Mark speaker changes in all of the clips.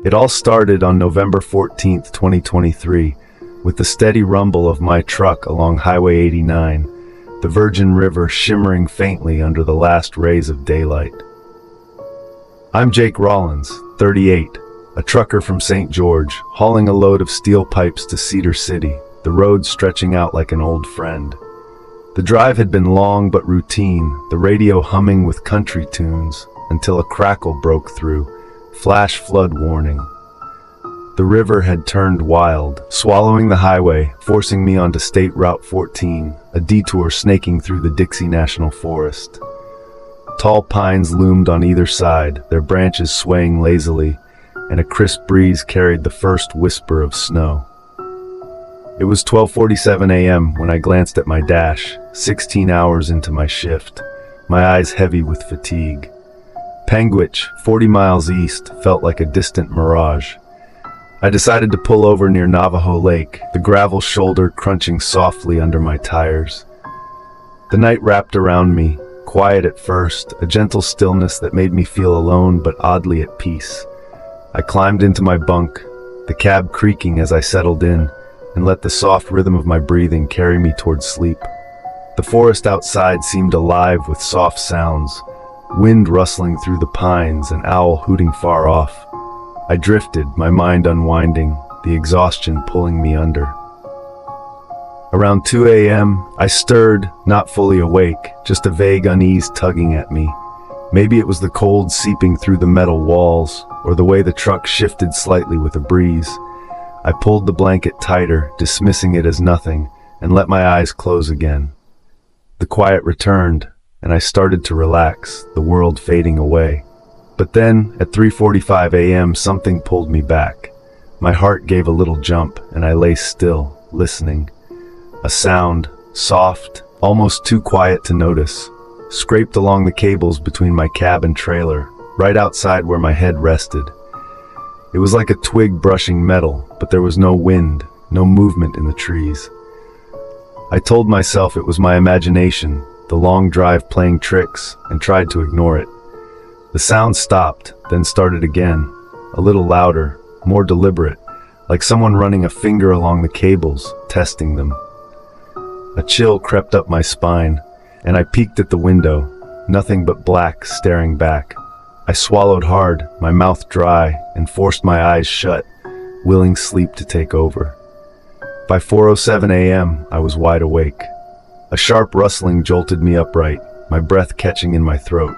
Speaker 1: It all started on November 14th, 2023, with the steady rumble of my truck along Highway 89, the Virgin River shimmering faintly under the last rays of daylight. I'm Jake Rollins, 38, a trucker from St. George, hauling a load of steel pipes to Cedar City, the road stretching out like an old friend. The drive had been long but routine, the radio humming with country tunes, until a crackle broke through. Flash flood warning. The river had turned wild, swallowing the highway, forcing me onto State Route 14, a detour snaking through the Dixie National Forest. Tall pines loomed on either side, their branches swaying lazily, and a crisp breeze carried the first whisper of snow. It was 12:47 a.m. when I glanced at my dash, 16 hours into my shift, my eyes heavy with fatigue. Panguitch, 40 miles east, felt like a distant mirage. I decided to pull over near Navajo Lake, the gravel shoulder crunching softly under my tires. The night wrapped around me, quiet at first, a gentle stillness that made me feel alone but oddly at peace. I climbed into my bunk, the cab creaking as I settled in, and let the soft rhythm of my breathing carry me towards sleep. The forest outside seemed alive with soft sounds, wind rustling through the pines, an owl hooting far off. I drifted, my mind unwinding, the exhaustion pulling me under. Around 2 a.m., I stirred, not fully awake, just a vague unease tugging at me. Maybe it was the cold seeping through the metal walls, or the way the truck shifted slightly with a breeze. I pulled the blanket tighter, dismissing it as nothing, and let my eyes close again. The quiet returned, and I started to relax, the world fading away. But then, at 3:45 a.m., something pulled me back. My heart gave a little jump, and I lay still, listening. A sound, soft, almost too quiet to notice, scraped along the cables between my cab and trailer, right outside where my head rested. It was like a twig brushing metal, but there was no wind, no movement in the trees. I told myself it was my imagination, the long drive playing tricks, and tried to ignore it. The sound stopped, then started again, a little louder, more deliberate, like someone running a finger along the cables, testing them. A chill crept up my spine, and I peeked at the window, nothing but black staring back. I swallowed hard, my mouth dry, and forced my eyes shut, willing sleep to take over. By 4:07 a.m., I was wide awake. A sharp rustling jolted me upright, my breath catching in my throat.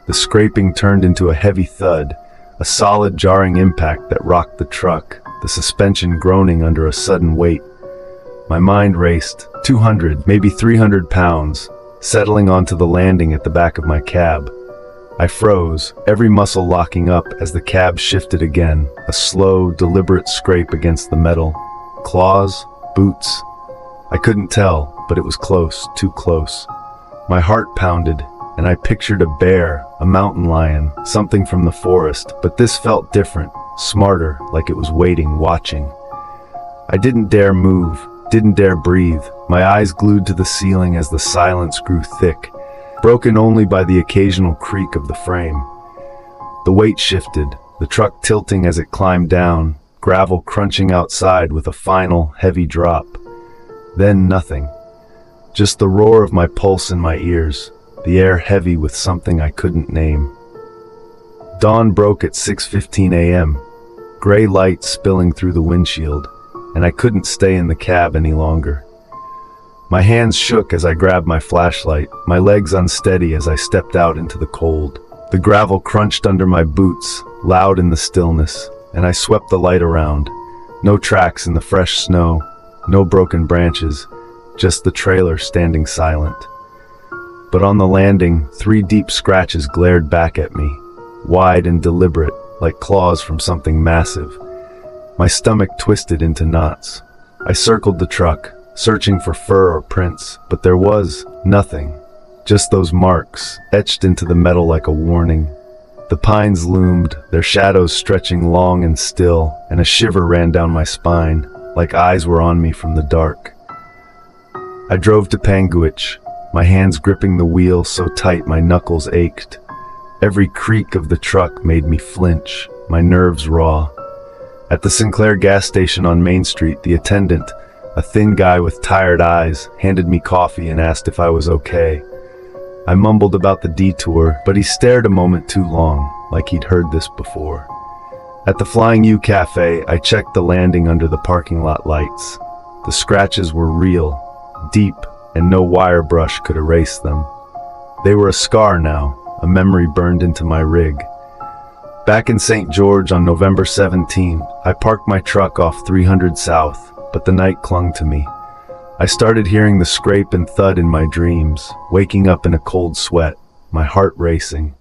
Speaker 1: The scraping turned into a heavy thud, a solid jarring impact that rocked the truck, the suspension groaning under a sudden weight. My mind raced, 200, maybe 300 pounds, settling onto the landing at the back of my cab. I froze, every muscle locking up as the cab shifted again, a slow, deliberate scrape against the metal. Claws? Boots? I couldn't tell, but it was close, too close. My heart pounded, and I pictured a bear, a mountain lion, something from the forest, but this felt different, smarter, like it was waiting, watching. I didn't dare move, didn't dare breathe, my eyes glued to the ceiling as the silence grew thick, broken only by the occasional creak of the frame. The weight shifted, the truck tilting as it climbed down, gravel crunching outside with a final, heavy drop. Then nothing. Just the roar of my pulse in my ears, the air heavy with something I couldn't name. Dawn broke at 6:15 a.m., gray light spilling through the windshield, and I couldn't stay in the cab any longer. My hands shook as I grabbed my flashlight, my legs unsteady as I stepped out into the cold. The gravel crunched under my boots, loud in the stillness, and I swept the light around. No tracks in the fresh snow, no broken branches, just the trailer standing silent. But on the landing, 3 deep scratches glared back at me, wide and deliberate, like claws from something massive. My stomach twisted into knots. I circled the truck, searching for fur or prints, but there was nothing. Just those marks, etched into the metal like a warning. The pines loomed, their shadows stretching long and still, and a shiver ran down my spine, like eyes were on me from the dark. I drove to Panguitch, my hands gripping the wheel so tight my knuckles ached. Every creak of the truck made me flinch, my nerves raw. At the Sinclair gas station on Main Street, the attendant, a thin guy with tired eyes, handed me coffee and asked if I was okay. I mumbled about the detour, but he stared a moment too long, like he'd heard this before. At the Flying U Cafe, I checked the landing under the parking lot lights. The scratches were real, deep, and no wire brush could erase them. They were a scar now, a memory burned into my rig. Back in St. George on November 17, I parked my truck off 300 South, but the night clung to me. I started hearing the scrape and thud in my dreams, waking up in a cold sweat, my heart racing.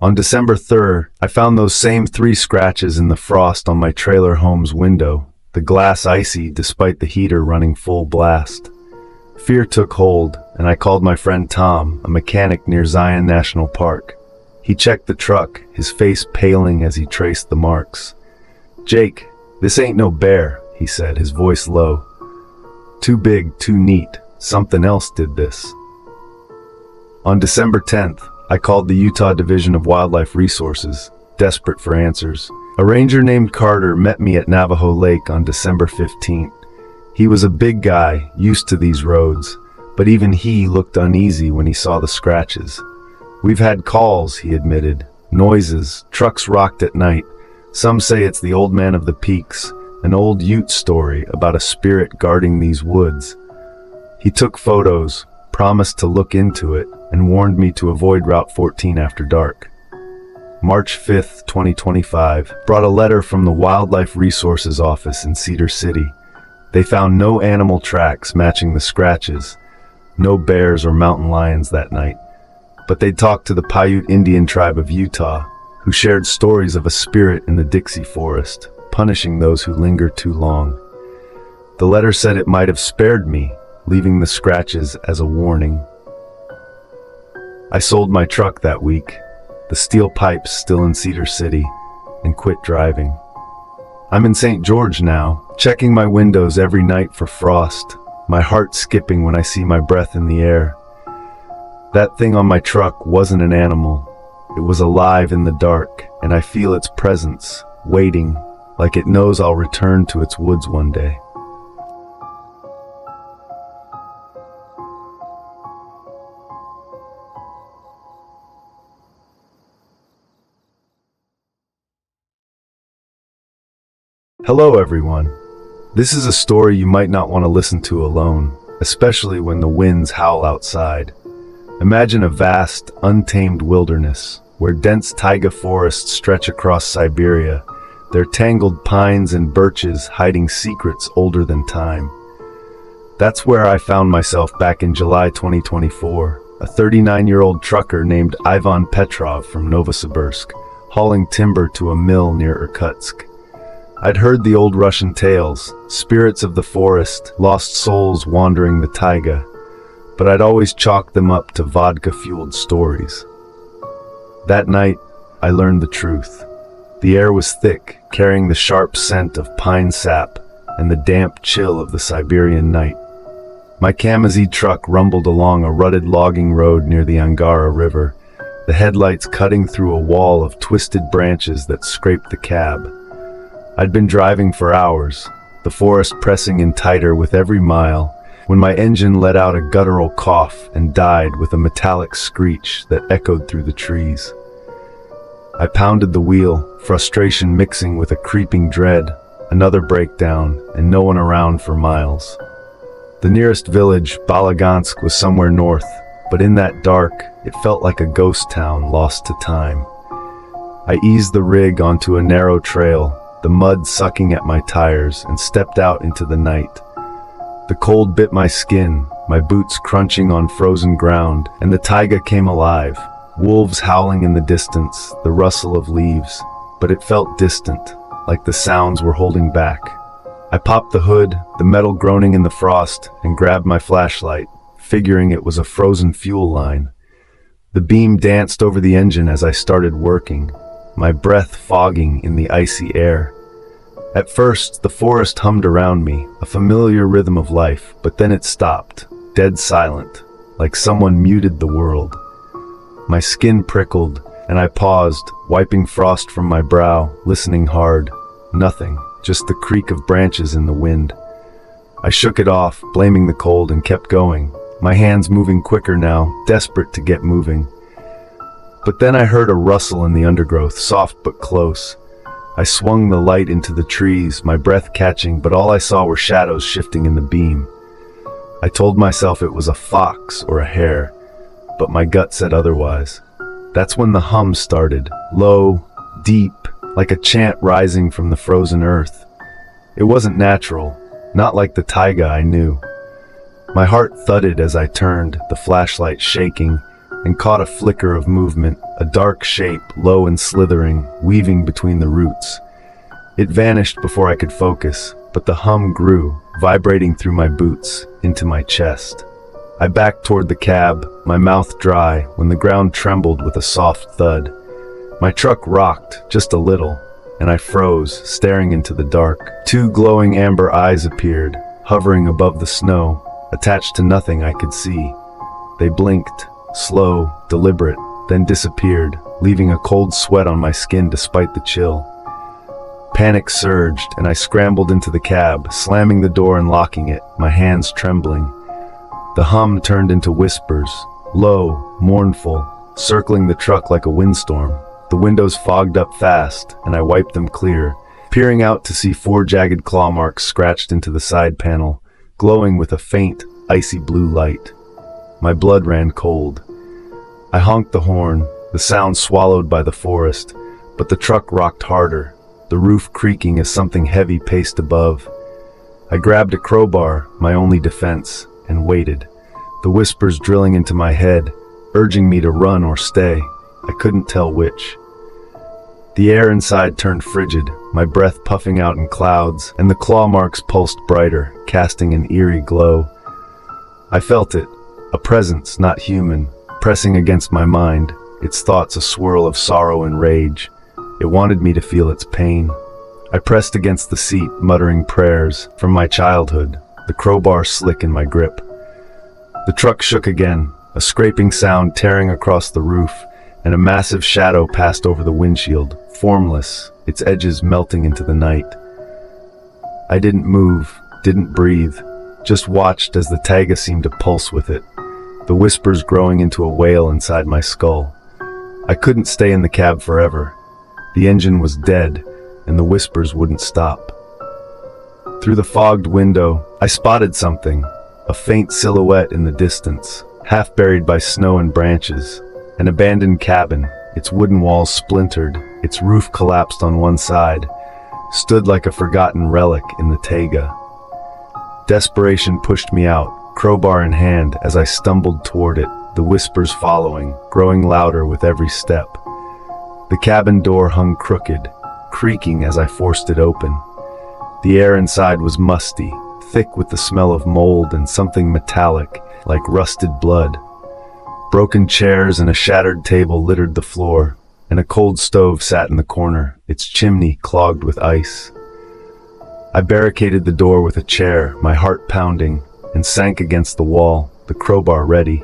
Speaker 1: On December 3rd, I found those same 3 scratches in the frost on my trailer home's window, the glass icy despite the heater running full blast. Fear took hold, and I called my friend Tom, a mechanic near Zion National Park. He checked the truck, his face paling as he traced the marks. "Jake, this ain't no bear," he said, his voice low. "Too big, too neat. Something else did this." On December 10th, I called the Utah Division of Wildlife Resources, desperate for answers. A ranger named Carter met me at Navajo Lake on December 15th. He was a big guy, used to these roads, but even he looked uneasy when he saw the scratches. "We've had calls," he admitted. "Noises, trucks rocked at night. Some say it's the old man of the peaks, an old Ute story about a spirit guarding these woods." He took photos, promised to look into it, and warned me to avoid Route 14 after dark. March 5th, 2025, brought a letter from the Wildlife Resources Office in Cedar City. They found no animal tracks matching the scratches, no bears or mountain lions that night. But they talked to the Paiute Indian tribe of Utah, who shared stories of a spirit in the Dixie forest, punishing those who linger too long. The letter said it might have spared me, leaving the scratches as a warning. I sold my truck that week, the steel pipes still in Cedar City, and quit driving. I'm in St. George now, checking my windows every night for frost, my heart skipping when I see my breath in the air. That thing on my truck wasn't an animal. It was alive in the dark, and I feel its presence, waiting, like it knows I'll return to its woods one day. Hello everyone. This is a story you might not want to listen to alone, especially when the winds howl outside. Imagine a vast, untamed wilderness, where dense taiga forests stretch across Siberia, their tangled pines and birches hiding secrets older than time. That's where I found myself back in July 2024, a 39-year-old trucker named Ivan Petrov from Novosibirsk, hauling timber to a mill near Irkutsk. I'd heard the old Russian tales, spirits of the forest, lost souls wandering the taiga, but I'd always chalked them up to vodka-fueled stories. That night, I learned the truth. The air was thick, carrying the sharp scent of pine sap and the damp chill of the Siberian night. My Kamazee truck rumbled along a rutted logging road near the Angara River, the headlights cutting through a wall of twisted branches that scraped the cab. I'd been driving for hours, the forest pressing in tighter with every mile, when my engine let out a guttural cough and died with a metallic screech that echoed through the trees. I pounded the wheel, frustration mixing with a creeping dread, another breakdown, and no one around for miles. The nearest village, Balagansk, was somewhere north, but in that dark, it felt like a ghost town lost to time. I eased the rig onto a narrow trail, the mud sucking at my tires, and stepped out into the night. The cold bit my skin, my boots crunching on frozen ground, and the taiga came alive, wolves howling in the distance, the rustle of leaves, but it felt distant, like the sounds were holding back. I popped the hood, the metal groaning in the frost, and grabbed my flashlight, figuring it was a frozen fuel line. The beam danced over the engine as I started working, my breath fogging in the icy air. At first, the forest hummed around me, a familiar rhythm of life, but then it stopped, dead silent, like someone muted the world. My skin prickled, and I paused, wiping frost from my brow, listening hard. Nothing, just the creak of branches in the wind. I shook it off, blaming the cold, and kept going, my hands moving quicker now, desperate to get moving. But then I heard a rustle in the undergrowth, soft but close. I swung the light into the trees, my breath catching, but all I saw were shadows shifting in the beam. I told myself it was a fox or a hare, but my gut said otherwise. That's when the hum started, low, deep, like a chant rising from the frozen earth. It wasn't natural, not like the Taiga I knew. My heart thudded as I turned, the flashlight shaking, and caught a flicker of movement, a dark shape, low and slithering, weaving between the roots. It vanished before I could focus, but the hum grew, vibrating through my boots, into my chest. I backed toward the cab, my mouth dry, when the ground trembled with a soft thud. My truck rocked, just a little, and I froze, staring into the dark. Two glowing amber eyes appeared, hovering above the snow, attached to nothing I could see. They blinked, slow, deliberate, then disappeared, leaving a cold sweat on my skin despite the chill. Panic surged, and I scrambled into the cab, slamming the door and locking it, my hands trembling. The hum turned into whispers, low, mournful, circling the truck like a windstorm. The windows fogged up fast, and I wiped them clear, peering out to see 4 jagged claw marks scratched into the side panel, glowing with a faint, icy blue light. My blood ran cold. I honked the horn, the sound swallowed by the forest, but the truck rocked harder, the roof creaking as something heavy paced above. I grabbed a crowbar, my only defense, and waited, the whispers drilling into my head, urging me to run or stay. I couldn't tell which. The air inside turned frigid, my breath puffing out in clouds, and the claw marks pulsed brighter, casting an eerie glow. I felt it, a presence not human, pressing against my mind, its thoughts a swirl of sorrow and rage. It wanted me to feel its pain. I pressed against the seat, muttering prayers from my childhood, the crowbar slick in my grip. The truck shook again, a scraping sound tearing across the roof, and a massive shadow passed over the windshield, formless, its edges melting into the night. I didn't move, didn't breathe, just watched as the Taiga seemed to pulse with it, the whispers growing into a wail inside my skull. I couldn't stay in the cab forever. The engine was dead, and the whispers wouldn't stop. Through the fogged window, I spotted something, a faint silhouette in the distance, half buried by snow and branches. An abandoned cabin, its wooden walls splintered, its roof collapsed on one side, stood like a forgotten relic in the Taiga. Desperation pushed me out, crowbar in hand, as I stumbled toward it, the whispers following, growing louder with every step. The cabin door hung crooked, creaking as I forced it open. The air inside was musty, thick with the smell of mold and something metallic, like rusted blood. Broken chairs and a shattered table littered the floor, and a cold stove sat in the corner, its chimney clogged with ice. I barricaded the door with a chair, my heart pounding, and sank against the wall, the crowbar ready.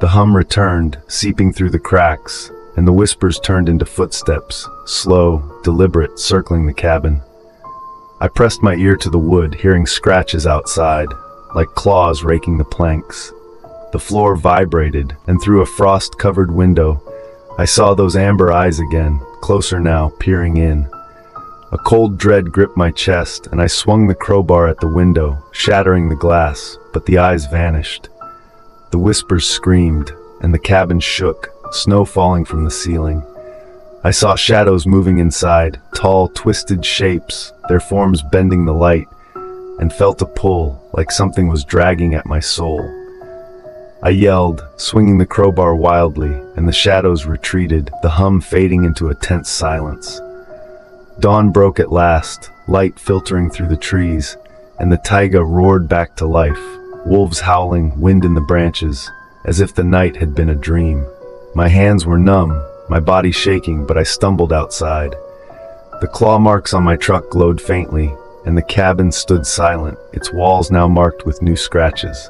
Speaker 1: The hum returned, seeping through the cracks, and the whispers turned into footsteps, slow, deliberate, circling the cabin. I pressed my ear to the wood, hearing scratches outside, like claws raking the planks. The floor vibrated, and through a frost-covered window, I saw those amber eyes again, closer now, peering in. A cold dread gripped my chest, and I swung the crowbar at the window, shattering the glass, but the eyes vanished. The whispers screamed, and the cabin shook, snow falling from the ceiling. I saw shadows moving inside, tall, twisted shapes, their forms bending the light, and felt a pull, like something was dragging at my soul. I yelled, swinging the crowbar wildly, and the shadows retreated, the hum fading into a tense silence. Dawn broke at last, light filtering through the trees, and the Taiga roared back to life, wolves howling, wind in the branches, as if the night had been a dream. My hands were numb, my body shaking, but I stumbled outside. The claw marks on my truck glowed faintly, and the cabin stood silent, its walls now marked with new scratches.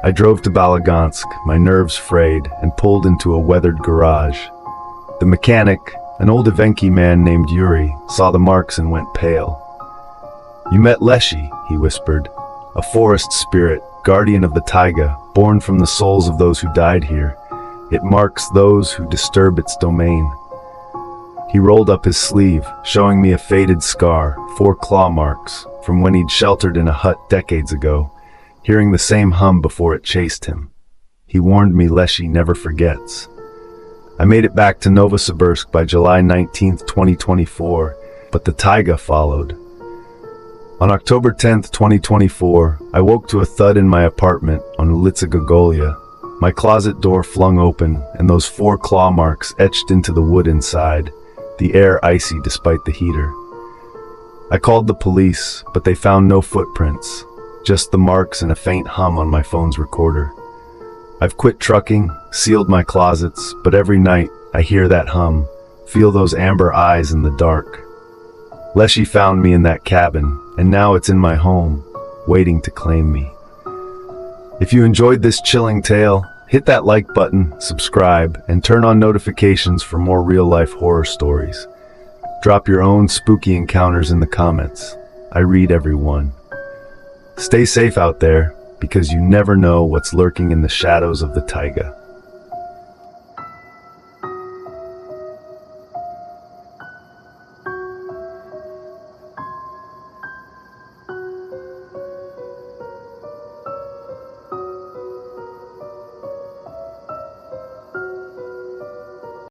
Speaker 1: I drove to Balagansk, my nerves frayed, and pulled into a weathered garage. The mechanic, An old Evenki man named Yuri saw the marks and went pale. "You met Leshy," he whispered, "a forest spirit, guardian of the Taiga, born from the souls of those who died here. It marks those who disturb its domain." He rolled up his sleeve, showing me a faded scar, 4 claw marks, from when he'd sheltered in a hut decades ago, hearing the same hum before it chased him. He warned me Leshy never forgets. I made it back to Novosibirsk by July 19, 2024, but the Taiga followed. On October 10, 2024, I woke to a thud in my apartment on Ulitsa Gogolia, my closet door flung open, and those 4 claw marks etched into the wood inside, the air icy despite the heater. I called the police, but they found no footprints, just the marks and a faint hum on my phone's recorder. I've quit trucking, sealed my closets, but every night I hear that hum, feel those amber eyes in the dark. Leshy found me in that cabin, and now it's in my home, waiting to claim me. If you enjoyed this chilling tale, hit that like button, subscribe, and turn on notifications for more real-life horror stories. Drop your own spooky encounters in the comments. I read every one. Stay safe out there, because you never know what's lurking in the shadows of the taiga.